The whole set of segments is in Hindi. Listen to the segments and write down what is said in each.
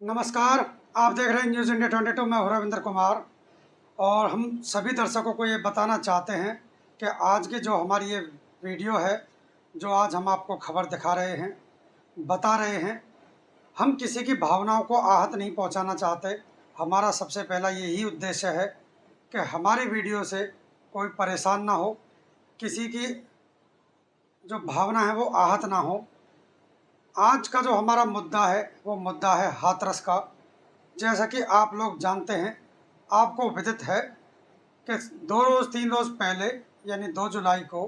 नमस्कार। आप देख रहे हैं न्यूज़ इंडिया 22। मैं हूं रविंद्र कुमार और हम सभी दर्शकों को ये बताना चाहते हैं कि आज की जो हमारी ये वीडियो है, जो आज हम आपको खबर दिखा रहे हैं, बता रहे हैं, हम किसी की भावनाओं को आहत नहीं पहुंचाना चाहते। हमारा सबसे पहला यही उद्देश्य है कि हमारी वीडियो से कोई परेशान ना हो, किसी की जो भावना है वो आहत ना हो। आज का जो हमारा मुद्दा है वो मुद्दा है हाथरस का। जैसा कि आप लोग जानते हैं, आपको विदित है कि 2 रोज़ 3 रोज़ पहले यानी 2 जुलाई को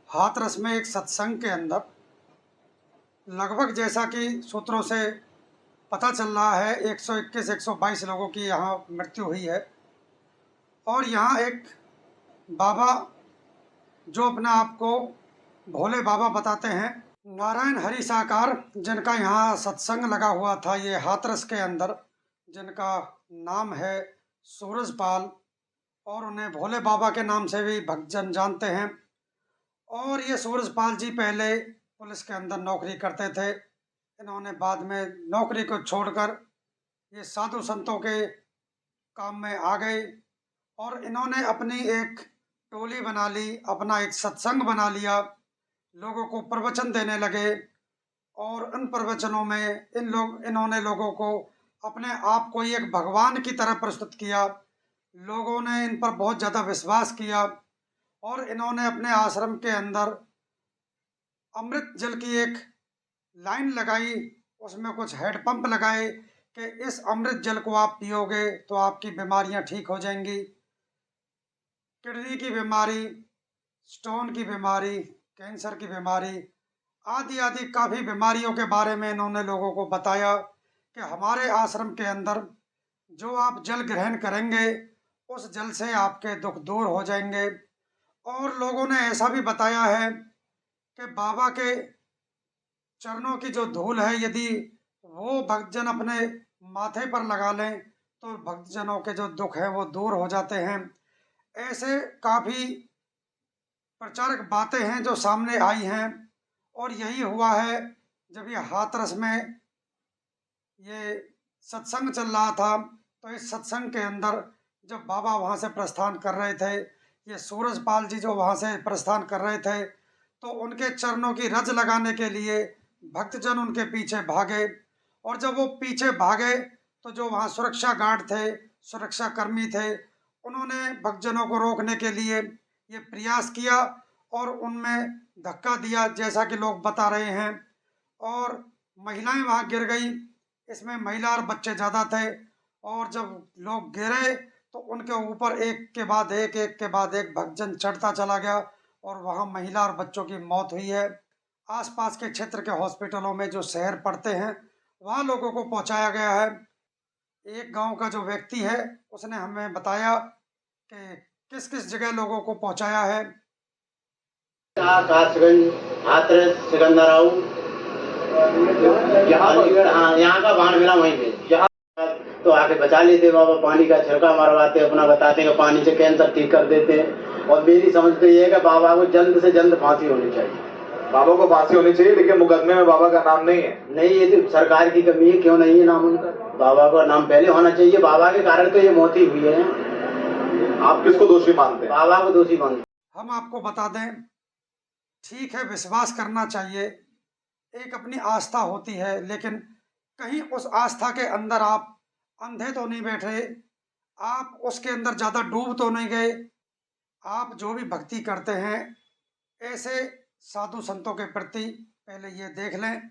हाथरस में एक सत्संग के अंदर लगभग, जैसा कि सूत्रों से पता चल रहा है, 121-122 लोगों की यहाँ मृत्यु हुई है। और यहाँ एक बाबा जो अपने आप को भोले बाबा बताते हैं, नारायण हरि साकार, जिनका यहाँ सत्संग लगा हुआ था ये हाथरस के अंदर, जिनका नाम है सूरजपाल, और उन्हें भोले बाबा के नाम से भी भक्तजन जानते हैं। और ये सूरजपाल जी पहले पुलिस के अंदर नौकरी करते थे। इन्होंने बाद में नौकरी को छोड़कर ये साधु संतों के काम में आ गए और इन्होंने अपनी एक टोली बना ली, अपना एक सत्संग बना लिया, लोगों को प्रवचन देने लगे। और उन प्रवचनों में इन्होंने लोगों को अपने आप को एक भगवान की तरह प्रस्तुत किया। लोगों ने इन पर बहुत ज़्यादा विश्वास किया और इन्होंने अपने आश्रम के अंदर अमृत जल की एक लाइन लगाई, उसमें कुछ हैंडपंप लगाए कि इस अमृत जल को आप पियोगे तो आपकी बीमारियां ठीक हो जाएंगी। किडनी की बीमारी, स्टोन की बीमारी, कैंसर की बीमारी आदि आदि काफ़ी बीमारियों के बारे में इन्होंने लोगों को बताया कि हमारे आश्रम के अंदर जो आप जल ग्रहण करेंगे उस जल से आपके दुख दूर हो जाएंगे। और लोगों ने ऐसा भी बताया है कि बाबा के चरणों की जो धूल है, यदि वो भक्तजन अपने माथे पर लगा लें तो भक्तजनों के जो दुख है वो दूर हो जाते हैं। ऐसे काफ़ी प्रचारक बातें हैं जो सामने आई हैं। और यही हुआ है जब ये हाथरस में ये सत्संग चल रहा था, तो इस सत्संग के अंदर जब बाबा वहाँ से प्रस्थान कर रहे थे, ये सूरजपाल जी जो वहाँ से प्रस्थान कर रहे थे, तो उनके चरणों की रज लगाने के लिए भक्तजन उनके पीछे भागे। और जब वो पीछे भागे तो जो वहाँ सुरक्षा गार्ड थे, सुरक्षा कर्मी थे, उन्होंने भक्तजनों को रोकने के लिए ये प्रयास किया और उनमें धक्का दिया, जैसा कि लोग बता रहे हैं। और महिलाएं वहाँ गिर गई। इसमें महिला और बच्चे ज़्यादा थे। और जब लोग गिरे तो उनके ऊपर एक के बाद एक भक्तजन चढ़ता चला गया और वहाँ महिला और बच्चों की मौत हुई है। आसपास के क्षेत्र के हॉस्पिटलों में जो शहर पड़ते हैं वहाँ लोगों को पहुँचाया गया है। एक गांव का जो व्यक्ति है उसने हमें बताया कि किस किस जगह लोगों को पहुँचाया है। कासगंज, हाथरस, सिकंदराऊ, यहाँ का बाण मिला वहीं पे। यहाँ तो आके बचा लेते बाबा, पानी का छिड़का मरवाते, अपना बताते हैं कि पानी से कैंसर ठीक कर देते हैं। और मेरी समझ तो ये है कि बाबा को जल्द से जल्द फांसी होनी चाहिए। बाबा को फांसी होनी चाहिए, लेकिन मुकदमे में बाबा का नाम नहीं है। नहीं, ये तो सरकार की कमी है, क्यों नहीं है नाम उनका? बाबा का नाम पहले होना चाहिए। बाबा के कारण तो ये मौत ही हुई है। आप किसको दोषी मानते हैं? बाबा को दोषी मानते। हम आपको बता दें, ठीक है, विश्वास करना चाहिए, एक अपनी आस्था होती है, लेकिन कहीं उस आस्था के अंदर आप अंधे तो नहीं बैठे, आप उसके अंदर ज़्यादा डूब तो नहीं गए। आप जो भी भक्ति करते हैं ऐसे साधु संतों के प्रति पहले ये देख लें,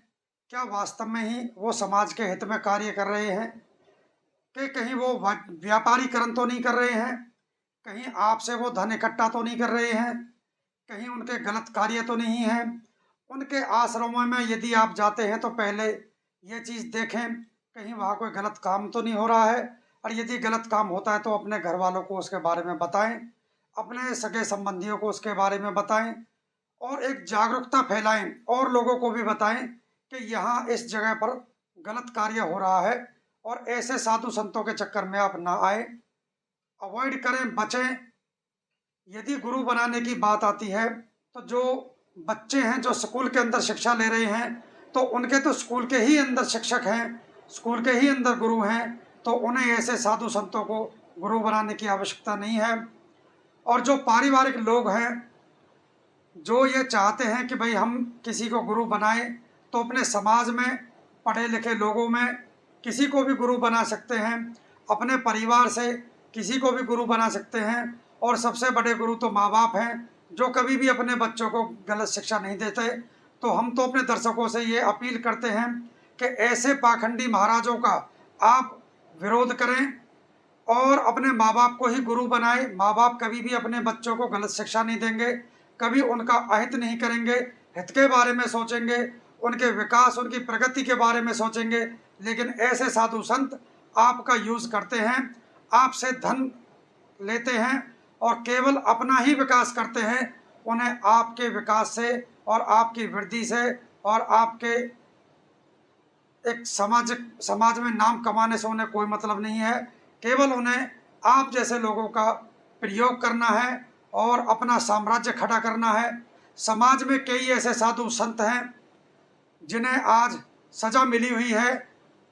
क्या वास्तव में ही वो समाज के हित में कार्य कर रहे हैं, कि कहीं वो व्यापारीकरण तो नहीं कर रहे हैं, कहीं आपसे वो धन इकट्ठा तो नहीं कर रहे हैं, कहीं उनके गलत कार्य तो नहीं है। उनके आश्रमों में यदि आप जाते हैं तो पहले ये चीज़ देखें कहीं वहाँ कोई गलत काम तो नहीं हो रहा है। और यदि गलत काम होता है तो अपने घर वालों को उसके बारे में बताएं, अपने सगे संबंधियों को उसके बारे में बताएं और एक जागरूकता फैलाएं और लोगों को भी बताएं कि यहाँ इस जगह पर गलत कार्य हो रहा है। और ऐसे साधु संतों के चक्कर में आप ना आए, अवॉइड करें, बचें। यदि गुरु बनाने की बात आती है तो जो बच्चे हैं जो स्कूल के अंदर शिक्षा ले रहे हैं तो उनके तो स्कूल के ही अंदर शिक्षक हैं, स्कूल के ही अंदर गुरु हैं, तो उन्हें ऐसे साधु संतों को गुरु बनाने की आवश्यकता नहीं है। और जो पारिवारिक लोग हैं, जो ये चाहते हैं कि भाई हम किसी को गुरु बनाएं, तो अपने समाज में पढ़े लिखे लोगों में किसी को भी गुरु बना सकते हैं, अपने परिवार से किसी को भी गुरु बना सकते हैं। और सबसे बड़े गुरु तो माँ बाप हैं, जो कभी भी अपने बच्चों को गलत शिक्षा नहीं देते। तो हम तो अपने दर्शकों से ये अपील करते हैं कि ऐसे पाखंडी महाराजों का आप विरोध करें और अपने माँ बाप को ही गुरु बनाए। माँ बाप कभी भी अपने बच्चों को गलत शिक्षा नहीं देंगे, कभी उनका अहित नहीं करेंगे, हित के बारे में सोचेंगे, उनके विकास उनकी प्रगति के बारे में सोचेंगे। लेकिन ऐसे साधु संत आपका यूज़ करते हैं, आपसे धन लेते हैं और केवल अपना ही विकास करते हैं। उन्हें आपके विकास से और आपकी वृद्धि से और आपके एक समाज में नाम कमाने से उन्हें कोई मतलब नहीं है। केवल उन्हें आप जैसे लोगों का प्रयोग करना है और अपना साम्राज्य खड़ा करना है। समाज में कई ऐसे साधु संत हैं जिन्हें आज सजा मिली हुई है,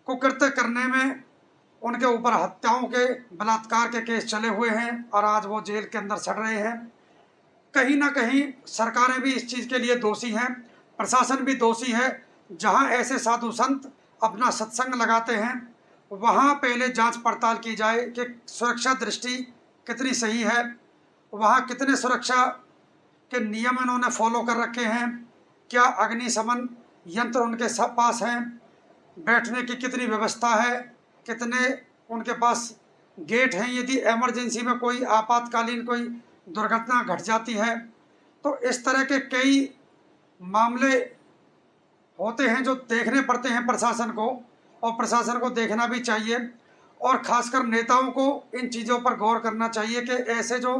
कुकृत्य करने में उनके ऊपर हत्याओं के बलात्कार के केस चले हुए हैं और आज वो जेल के अंदर सड़ रहे हैं। कहीं ना कहीं सरकारें भी इस चीज़ के लिए दोषी हैं, प्रशासन भी दोषी है। जहां ऐसे साधु संत अपना सत्संग लगाते हैं, वहां पहले जांच पड़ताल की जाए कि सुरक्षा दृष्टि कितनी सही है, वहां कितने सुरक्षा के नियम इन्होंने फॉलो कर रखे हैं, क्या अग्निशमन यंत्र उनके सब पास हैं, बैठने की कितनी व्यवस्था है, कितने उनके पास गेट हैं, यदि इमरजेंसी में कोई आपातकालीन कोई दुर्घटना घट जाती है। तो इस तरह के कई मामले होते हैं जो देखने पड़ते हैं प्रशासन को, और प्रशासन को देखना भी चाहिए। और खासकर नेताओं को इन चीज़ों पर गौर करना चाहिए कि ऐसे जो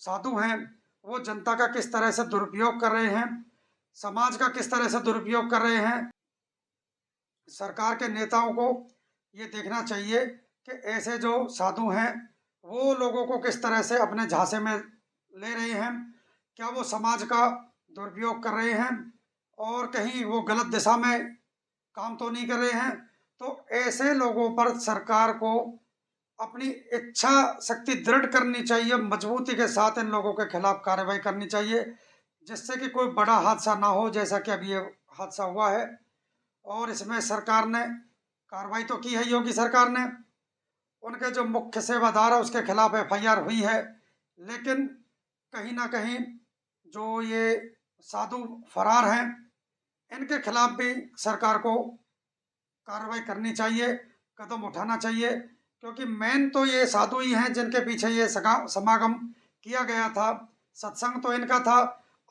साधु हैं वो जनता का किस तरह से दुरुपयोग कर रहे हैं, समाज का किस तरह से दुरुपयोग कर रहे हैं। सरकार के नेताओं को ये देखना चाहिए कि ऐसे जो साधु हैं वो लोगों को किस तरह से अपने झांसे में ले रहे हैं, क्या वो समाज का दुरुपयोग कर रहे हैं और कहीं वो गलत दिशा में काम तो नहीं कर रहे हैं। तो ऐसे लोगों पर सरकार को अपनी इच्छा शक्ति दृढ़ करनी चाहिए, मजबूती के साथ इन लोगों के खिलाफ कार्रवाई करनी चाहिए, जिससे कि कोई बड़ा हादसा ना हो, जैसा कि अभी ये हादसा हुआ है। और इसमें सरकार ने कार्रवाई तो की है, योगी सरकार ने, उनके जो मुख्य सेवादार है उसके खिलाफ एफआईआर हुई है। लेकिन कहीं ना कहीं जो ये साधु फरार हैं, इनके खिलाफ भी सरकार को कार्रवाई करनी चाहिए, कदम उठाना चाहिए, क्योंकि मेन तो ये साधु ही हैं जिनके पीछे ये समागम किया गया था। सत्संग तो इनका था,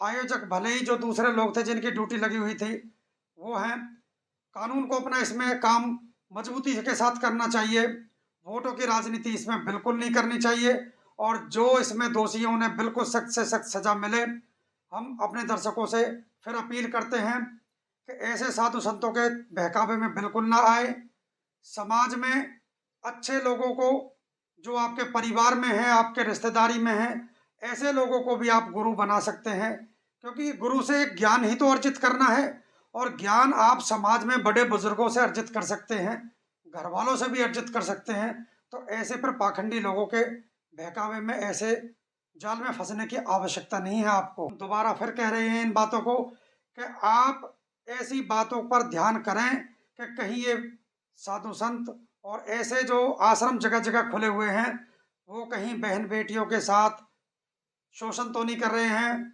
आयोजक भले ही जो दूसरे लोग थे जिनकी ड्यूटी लगी हुई थी वो हैं। कानून को अपना इसमें काम मजबूती के साथ करना चाहिए, वोटों की राजनीति इसमें बिल्कुल नहीं करनी चाहिए, और जो इसमें दोषी हैं उन्हें बिल्कुल सख्त से सख्त सजा मिले। हम अपने दर्शकों से फिर अपील करते हैं कि ऐसे साधु संतों के बहकावे में बिल्कुल ना आए। समाज में अच्छे लोगों को, जो आपके परिवार में हैं, आपके रिश्तेदारी में हैं, ऐसे लोगों को भी आप गुरु बना सकते हैं, क्योंकि गुरु से ज्ञान ही तो अर्जित करना है, और ज्ञान आप समाज में बड़े बुजुर्गों से अर्जित कर सकते हैं, घर वालों से भी अर्जित कर सकते हैं। तो ऐसे पर पाखंडी लोगों के बहकावे में, ऐसे जाल में फंसने की आवश्यकता नहीं है आपको। दोबारा फिर कह रहे हैं इन बातों को कि आप ऐसी बातों पर ध्यान करें कि कहीं ये साधु संत और ऐसे जो आश्रम जगह जगह खुले हुए हैं वो कहीं बहन बेटियों के साथ शोषण तो नहीं कर रहे हैं,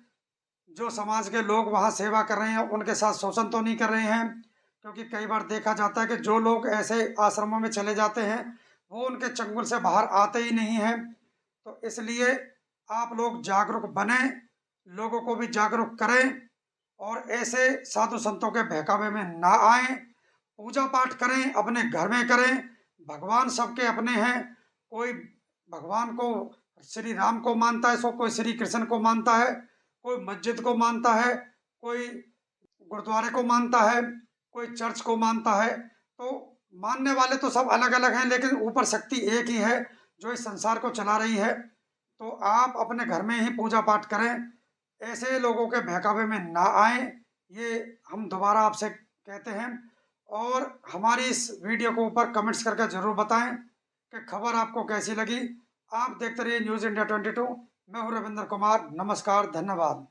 जो समाज के लोग वहाँ सेवा कर रहे हैं उनके साथ शोषण तो नहीं कर रहे हैं। क्योंकि कई बार देखा जाता है कि जो लोग ऐसे आश्रमों में चले जाते हैं वो उनके चंगुल से बाहर आते ही नहीं हैं। तो इसलिए आप लोग जागरूक बने, लोगों को भी जागरूक करें और ऐसे साधु संतों के बहकावे में ना आए। पूजा पाठ करें, अपने घर में करें। भगवान सबके अपने हैं, कोई भगवान को श्री राम को मानता है, सो कोई श्री कृष्ण को मानता है, कोई मस्जिद को मानता है, कोई गुरुद्वारे को मानता है, कोई चर्च को मानता है। तो मानने वाले तो सब अलग अलग हैं, लेकिन ऊपर शक्ति एक ही है जो इस संसार को चला रही है। तो आप अपने घर में ही पूजा पाठ करें, ऐसे लोगों के बहकावे में ना आए, ये हम दोबारा आपसे कहते हैं। और हमारी इस वीडियो को ऊपर कमेंट्स करके ज़रूर बताएं कि खबर आपको कैसी लगी। आप देखते रहिए न्यूज़ इंडिया 22। मैं हूं रविंद्र कुमार। नमस्कार, धन्यवाद।